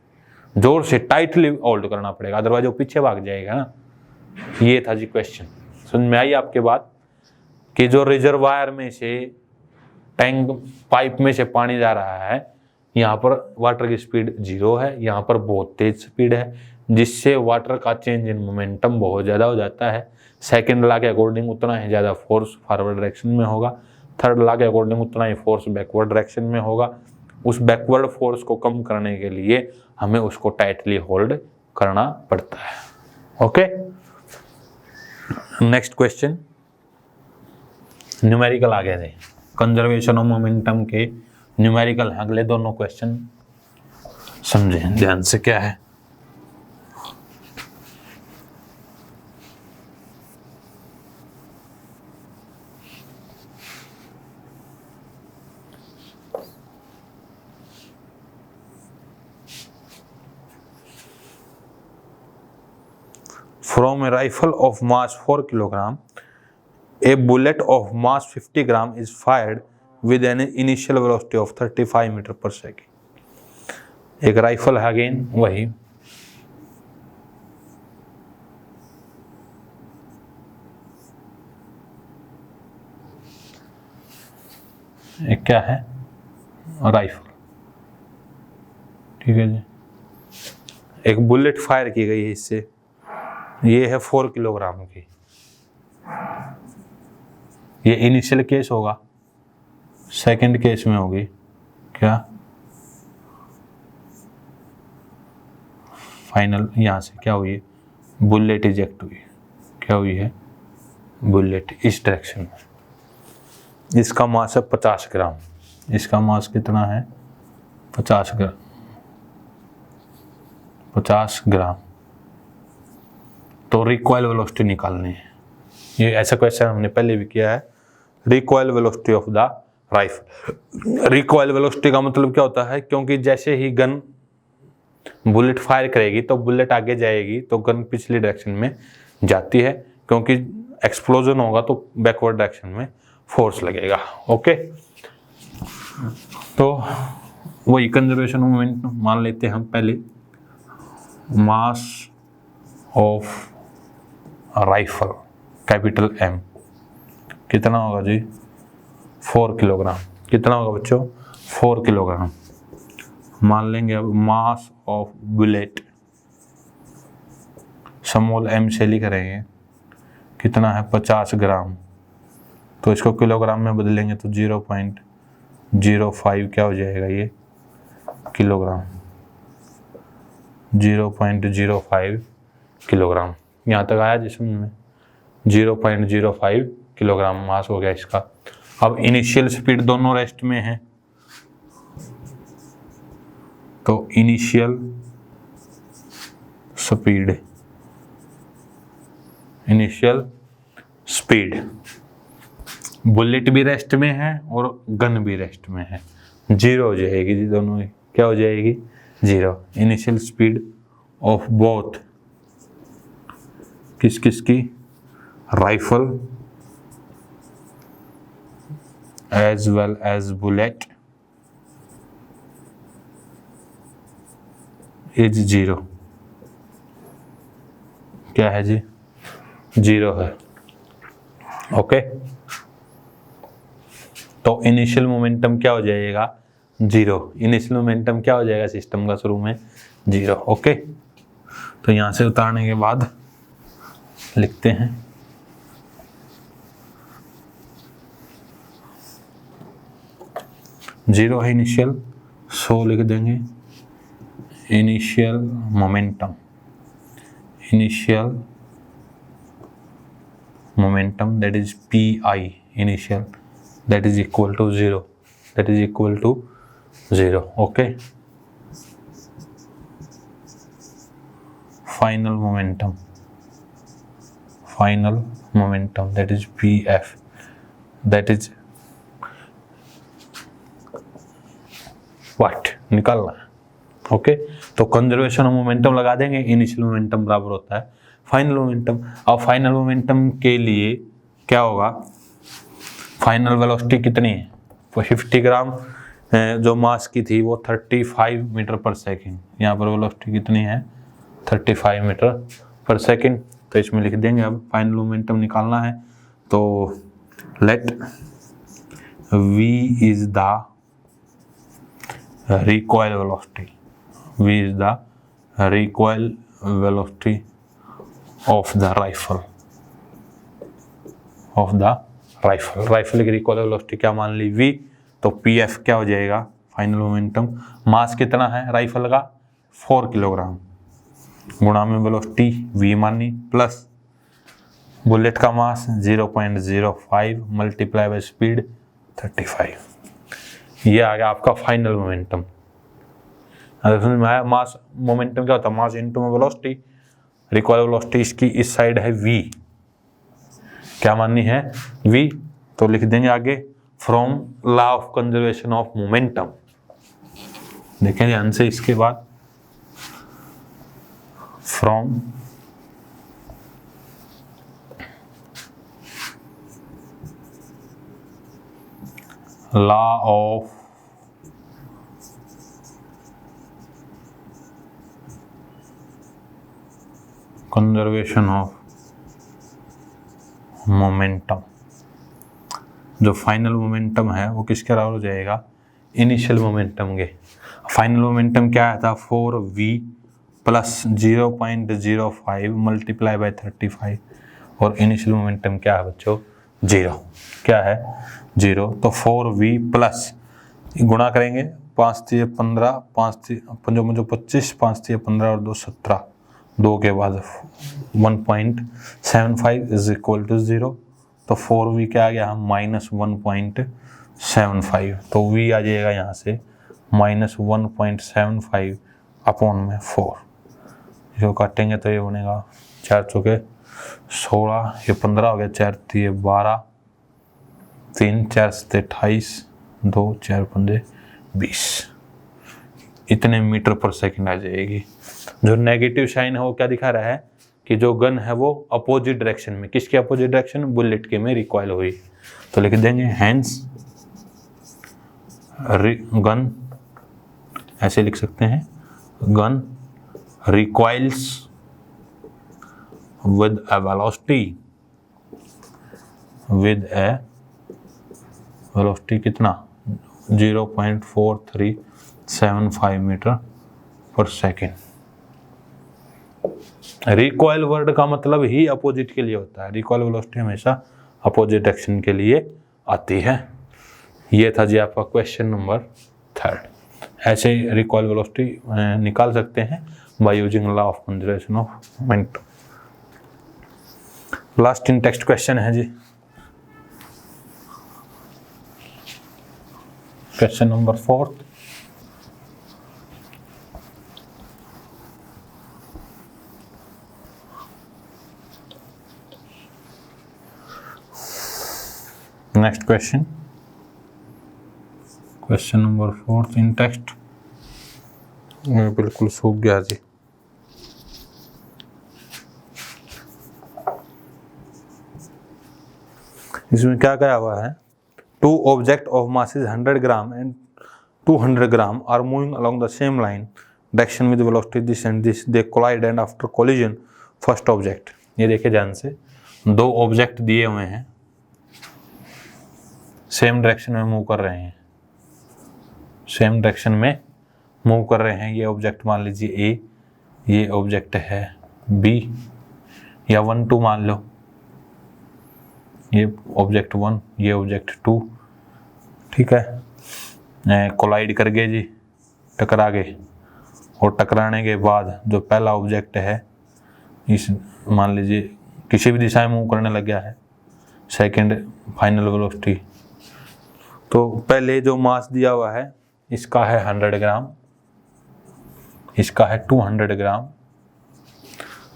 जोर से टाइटली होल्ड करना पड़ेगा, अदरवाइज वो पीछे भाग जाएगा ना। ये था जी क्वेश्चन। समझ में आई आपके बात कि जो रिजर्वायर में से टैंक पाइप में से पानी जा रहा है, यहाँ पर वाटर की स्पीड 0 है, यहाँ पर बहुत तेज स्पीड है, जिससे वाटर का चेंज इन मोमेंटम बहुत ज़्यादा हो जाता है। सेकंड लॉ के अकॉर्डिंग उतना ही ज़्यादा फोर्स फॉरवर्ड डायरेक्शन में होगा, थर्ड लॉ के अकॉर्डिंग उतना ही फोर्स बैकवर्ड डायरेक्शन में होगा। उस बैकवर्ड फोर्स को कम करने के लिए हमें उसको टाइटली होल्ड करना पड़ता है। ओके, नेक्स्ट क्वेश्चन न्यूमेरिकल आ गए थे, कंजर्वेशन ऑफ मोमेंटम के न्यूमेरिकल हैं अगले दोनों क्वेश्चन, समझें ध्यान से क्या है। From a rifle of mass 4 kilogram, a bullet of mass 50 gram is fired with an initial velocity of 35 metre per second. एक राइफल है, अगेन वही एक क्या है, राइफल, ठीक है जी। एक बुलेट फायर की गई है इससे, ये है 4 किलोग्राम की। ये इनिशियल केस होगा, सेकंड केस में होगी क्या, फाइनल, यहाँ से क्या हुई है, बुलेट इजेक्ट हुई, क्या हुई है, बुलेट इस डायरेक्शन में। इसका मास है 50 ग्राम, इसका मास कितना है, 50 ग्राम, 50 ग्राम। तो रिकॉइल वेलोसिटी निकालनी है, ये ऐसा क्वेश्चन हमने पहले भी किया है। Recoil velocity of the rifle. Recoil velocity का मतलब क्या होता है, क्योंकि जैसे ही गन बुलेट फायर करेगी तो बुलेट आगे जाएगी तो गन पिछली डायरेक्शन में जाती है, क्योंकि एक्सप्लोजन होगा तो बैकवर्ड डायरेक्शन में फोर्स लगेगा। ओके, तो वही कंजर्वेशन मोमेंट मान लेते हैं हम पहले। Mass of rifle capital M कितना होगा जी, 4 किलोग्राम। कितना होगा बच्चों, 4 किलोग्राम। मान लेंगे अब mass of bullet, small m से लिख रहे हैं, कितना है, 50 ग्राम। तो इसको किलोग्राम में बदलेंगे तो 0.05 क्या हो जाएगा, ये किलोग्राम, 0.05 किलोग्राम। यहाँ तक आया जिसमें 0.05 किलोग्राम मास हो गया इसका। अब इनिशियल स्पीड दोनों रेस्ट में है, तो initial speed, initial speed, bullet भी रेस्ट में है और गन भी रेस्ट में है, 0 हो जाएगी जी, दोनों ही क्या हो जाएगी, 0। इनिशियल स्पीड ऑफ बोथ, किस किस की, rifle as well as bullet is 0। क्या है जी, 0 है। ओके, तो इनिशियल मोमेंटम क्या हो जाएगा, 0। इनिशियल मोमेंटम क्या हो जाएगा सिस्टम का शुरू में, 0। ओके, तो यहां से उतारने के बाद लिखते हैं, जीरो है इनिशियल, सो लिख देंगे initial momentum, initial momentum that is pi initial, that is equal to 0, that is equal to 0. okay, final momentum that is pf, that is what निकालना है। ओके, तो कंजर्वेशन ऑफ मोमेंटम लगा देंगे, initial momentum बराबर होता है final momentum. अब final momentum के लिए क्या होगा, फाइनल वेलोसिटी कितनी है, 50 ग्राम जो मास की थी वो 35 मीटर पर सेकेंड, यहाँ पर वेलोसिटी कितनी है, 35 मीटर पर सेकेंड। तो इसमें लिख देंगे, अब फाइनल मोमेंटम निकालना है, तो let v is the recoil velocity, v is the recoil velocity of the rifle, rifle की रिकॉइल वेलोसिटी क्या मान ली, v, तो pf क्या हो जाएगा, फाइनल मोमेंटम। मास कितना है राइफल का, 4 किलोग्राम, गुणा में वेलोसिटी v मानी, प्लस बुलेट का मास 0.05 मल्टीप्लाई बाय स्पीड 35। ये आ गया आपका फाइनल मोमेंटम। अगर समझ में आया, मास मोमेंटम क्या होता है, मास इनटू में वेलोसिटी, रिकॉइल वेलोसिटी इसकी इस साइड है v, क्या माननी है, v, तो लिख देंगे आगे from law of conservation of momentum. देखें ध्यान से, इसके बाद from law of conservation of momentum, जो फाइनल मोमेंटम है वो किसके बराबर हो जाएगा, इनिशियल मोमेंटम के। फाइनल मोमेंटम क्या आया था, 4v प्लस 0.05 मल्टीप्लाई बाय 35 और इनिशियल मोमेंटम क्या है बच्चों, 0। क्या है, 0। तो 4v प्लस गुणा करेंगे, 5 3 15, 5 3 25, 5 3 15 और 2 17, 2 के बाद 1.75 इज इक्वल टू 0। तो 4v क्या आ गया, -1.75। तो v आ जाएगा यहाँ से -1.75 अपॉन में 4। जो काटेंगे तो ये बनेगा 4 चौके 16, ये 15 हो गया, 4 3 12, 3 4 7 28, 2 4 15 20, इतने मीटर पर सेकंड आ जाएगी। जो नेगेटिव साइन है वो क्या दिखा रहा है कि जो गन है वो अपोजिट डायरेक्शन में, किसके अपोजिट डायरेक्शन, बुलेट के में रिकॉइल हुई। तो लिख देंगे हैंस गन, ऐसे लिख सकते हैं, गन रिकॉइल्स with a velocity कितना, 0.4375 metre per second. Recoil word का मतलब ही अपोजिट के लिए होता है, रिकॉइल वेलोसिटी हमेशा अपोजिट डायरेक्शन के लिए आती है। ये था जी आपका क्वेश्चन नंबर 3। ऐसे रिकॉइल वेलोसिटी निकाल सकते हैं by using law of conservation of momentum. Last in text question है जी, question number 4। Next question, question number 4 in text. बिल्कुल सूख गया जी। इसमें क्या कहा हुआ है, 2 object of masses 100 gram and 200 gram are moving along the same line direction with velocity this and this, they collide and after collision first object। ये देखिए ध्यान से, 2 ऑब्जेक्ट दिए हुए हैं, सेम डायरेक्शन में मूव कर रहे हैं, सेम डायरेक्शन में मूव कर रहे हैं। ये ऑब्जेक्ट मान लीजिए A, ये ऑब्जेक्ट है B या 1 2 मान लो, ये ऑब्जेक्ट 1, ये ऑब्जेक्ट 2, ठीक है। कोलाइड कर गए जी, टकरा गए, और टकराने के बाद जो पहला ऑब्जेक्ट है इस मान लीजिए किसी भी दिशा में मूव करने लग गया है, सेकंड फाइनल वेलोसिटी। तो पहले जो मास दिया हुआ है इसका है 100 ग्राम, इसका है 200 ग्राम।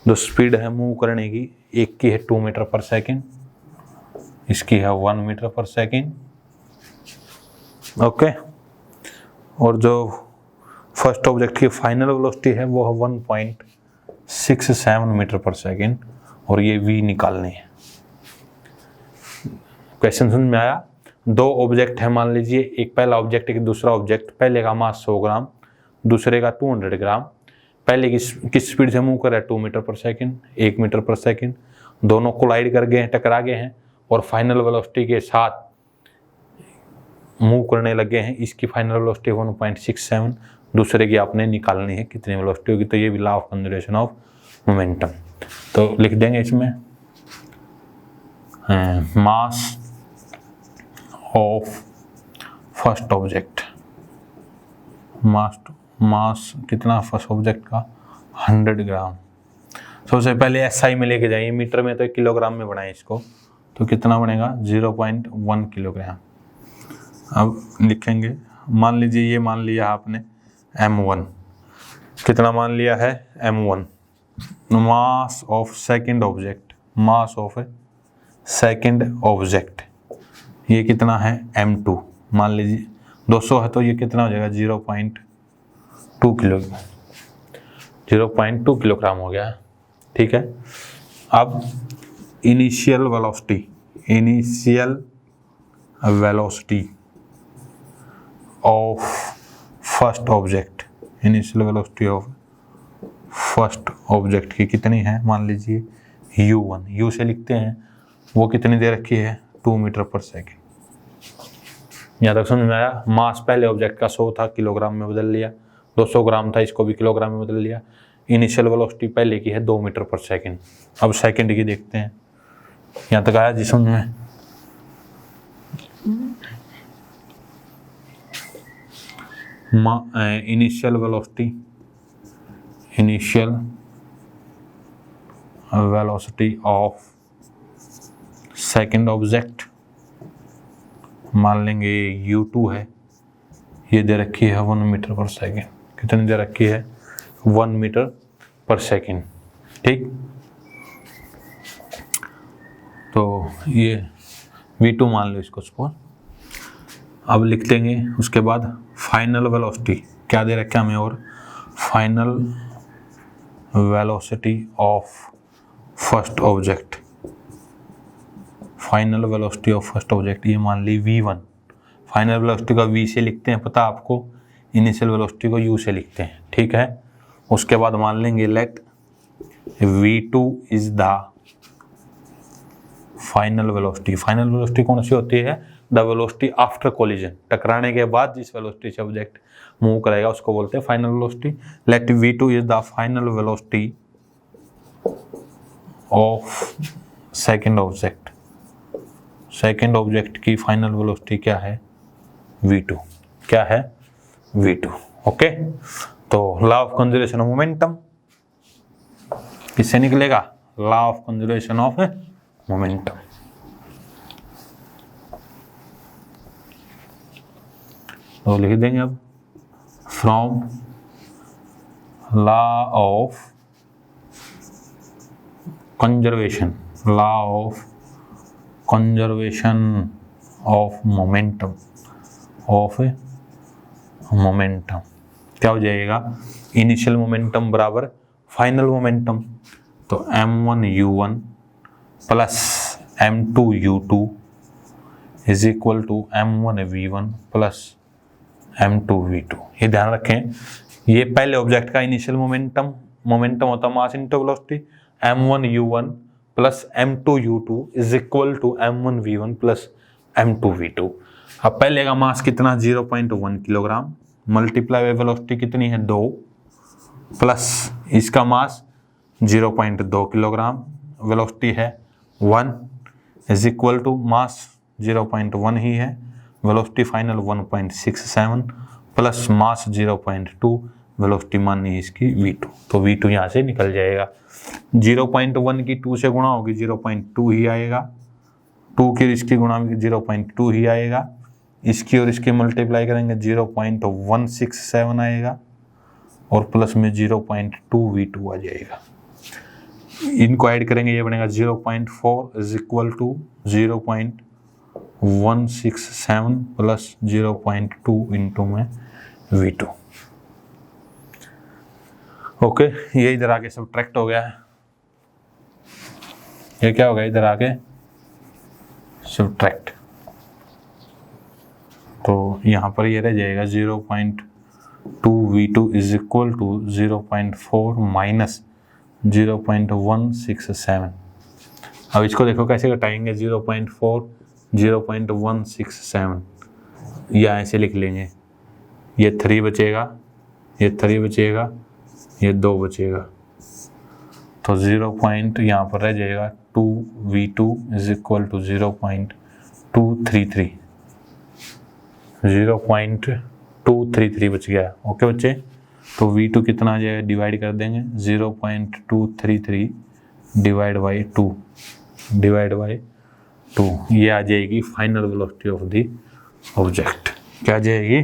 जो स्पीड है मूव करने की, एक की है 2 मीटर पर सेकेंड, इसकी है 1 मीटर पर सेकेंड, ओके। और जो फर्स्ट ऑब्जेक्ट की फाइनल वेलोसिटी है वो है 1.67 मीटर पर सेकेंड, और ये v निकालनी है। क्वेश्चन समझ में आया। 2 ऑब्जेक्ट है मान लीजिए, एक पहला ऑब्जेक्ट एक दूसरा ऑब्जेक्ट, पहले का मास 100 ग्राम, दूसरे का 200 ग्राम। पहले किस स्पीड से मूव कर रहा है, 2 metre per second, 1 metre per second. दोनों कोलाइड कर गए हैं, टकरा गए हैं, और फाइनल वेलोसिटी के साथ मूव करने लगे हैं। इसकी फाइनल वेलोसिटी 1.67, दूसरे की आपने निकालनी है कितनी वेलोसिटी होगी। तो ये भी law of conservation of momentum. तो लिख देंगे इसमें मास ऑफ फर्स्ट ऑब्जेक्ट, मास कितना फर्स्ट ऑब्जेक्ट का, 100 ग्राम। सबसे पहले एसआई में लेके जाइए, मीटर में तो किलोग्राम में बनाए इसको, तो कितना बनेगा 0.1 किलोग्राम। अब लिखेंगे, मान लीजिए ये मान लिया आपने m1, कितना मान लिया है m1, mass of second object, mass of second object ये कितना है m2, मान लीजिए 200 है तो ये कितना हो जाएगा 0.2 किलोग्राम हो गया, ठीक है। अब initial velocity of first object, initial velocity of first object की कितनी है, मान लीजिए u1, u से लिखते हैं, वो कितनी दे रखी है 2 मीटर पर सेकेंड। यहाँ तक समझ में आया। मास पहले ऑब्जेक्ट का 100 था, किलोग्राम में बदल लिया। 200 ग्राम था, इसको भी किलोग्राम में बदल लिया। इनिशियल वेलोसिटी पहले की है 2 मीटर पर सेकंड। अब सेकंड की देखते हैं। यहाँ तक आया जी समझ में। Initial velocity of second object, मान लेंगे u2 है, ये दे रखी है 1 मीटर पर सेकंड। कितनी दे रखी है? 1 मीटर पर सेकंड। ठीक, तो ये v2 मान लो इसको सपोज। अब लिख देंगे उसके बाद फाइनल वेलोसिटी क्या दे रखा है हमें, और final velocity of first object, final velocity of first object ये मान ली v1। फाइनल वेलोसिटी का v से लिखते हैं, पता आपको। इनिशियल वेलोसिटी को u से लिखते हैं, ठीक है। उसके बाद मान लेंगे let v2 is the final velocity. Final velocity कौन सी होती है? द वेलोसिटी आफ्टर कोलिजन, टकराने के बाद जिस वेलोसिटी से ऑब्जेक्ट मूव करेगा उसको बोलते हैं final velocity. Let v2 is the final velocity of second object. Second object की फाइनल वेलोसिटी क्या है? v2। क्या है? v2। ओके, तो law of conservation of momentum किससे निकलेगा? Law of conservation of momentum. तो लिख देंगे अब from law of conservation, law of conservation of momentum, of momentum क्या हो जाएगा? इनिशियल मोमेंटम बराबर फाइनल मोमेंटम। तो m1u1 plus m2u2 is equal to m1v1 plus m2v2। ये ध्यान रखें, ये पहले ऑब्जेक्ट का इनिशियल मोमेंटम होता है mass into velocity. m1u1 plus m2u2 is equal to m1v1 plus m2v2। अब पहले का मास कितना? 0.1 किलोग्राम मल्टीप्लाई बाय वेलोसिटी कितनी है? 2 प्लस इसका मास 0.2 किलोग्राम, वेलोसिटी है 1 इज इक्वल टू मास 0.1 ही है, velocity final 1.67 plus mass 0.2, velocity माननी है इसकी v2। तो v2 यहाँ से निकल जाएगा। 0.1 की 2 से गुणा होगी 0.2 ही आएगा, 2 की इसकी गुणा 0.2 ही आएगा, इसकी और इसकी मल्टीप्लाई करेंगे 0.167 आएगा और प्लस में 0.2 v2 आ जाएगा। इनको ऐड करेंगे ये बनेगा 0.4 is equal to 0.167 plus 0.2 into में v2। ओके, ये इधर आके सब्ट्रैक्ट हो गया है। ये क्या हो गया? इधर आके सब्ट्रैक्ट, तो यहाँ पर ये रह जाएगा 0.2 v2 is equal to 0.4 minus 0.167। अब इसको देखो कैसे घटाएंगे, 0.4 0.167 या ऐसे लिख लेंगे, ये 3 बचेगा, ये 3 बचेगा, ये 2 बचेगा, तो 0. यहाँ पर रह जाएगा 2v2 इज इक्वल टू 0.233, 0.233 बच गया। ओके बच्चे, तो v2 कितना आ जाएगा? डिवाइड कर देंगे 0.233 डिवाइड बाई 2, ये आ जाएगी final velocity of the object. क्या आ जाएगी?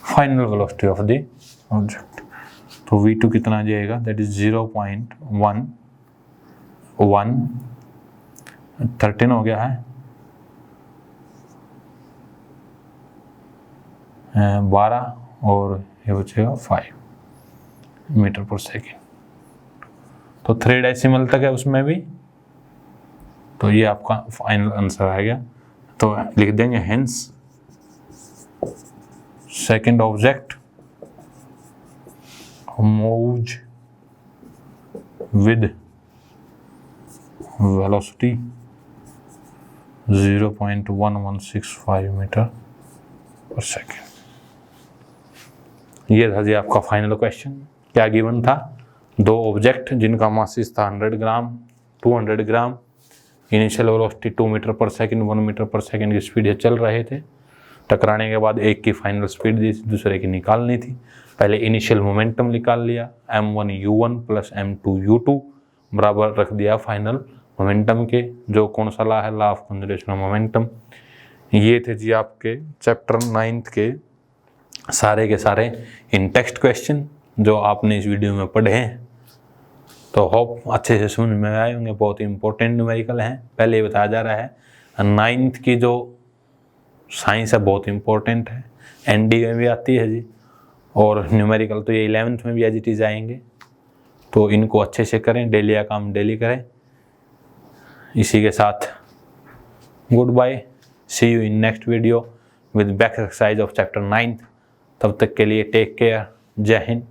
Final velocity of the object. तो v2 कितना आ जाएगा? दैट इज 0.1113 हो गया है, 12 और ये बचेगा 5 मीटर पर सेकेंड। तो 3 डेसिमल तक है उसमें भी, तो ये आपका फाइनल आंसर आ गया। तो लिख देंगे hence second object moves with velocity 0.1165 metre per second. ये था जी आपका फाइनल क्वेश्चन। क्या गिवन था? 2 ऑब्जेक्ट जिनका मासिस था 100 ग्राम, 200 ग्राम, इनिशियल वेलोसिटी 2 मीटर पर सेकंड, 1 मीटर पर सेकंड की स्पीड से चल रहे थे। टकराने के बाद एक की फाइनल स्पीड दी, दूसरे की निकालनी थी। पहले इनिशियल मोमेंटम निकाल लिया, m1u1 प्लस m2u2 बराबर रख दिया फाइनल मोमेंटम के, जो कौन सा ला है? Law of conservation of momentum. ये थे जी आपके चैप्टर 9 के सारे के सारे इन टेक्स्ट क्वेश्चन जो आपने इस वीडियो में पढ़े हैं। तो होप अच्छे से समझ में आए होंगे। बहुत ही इंपॉर्टेंट न्यूमेरिकल हैं। पहले ही बताया जा रहा है 9th की जो साइंस है बहुत इंपॉर्टेंट है, एनडी में भी आती है जी, और न्यूमेरिकल तो ये 11th में भी एज इट इज आएंगे। तो इनको अच्छे से करें, डेली का काम डेली करें। इसी के साथ goodbye, see you in next video with back exercise of chapter 9। तब तक के लिए टेक केयर, जय हिंद।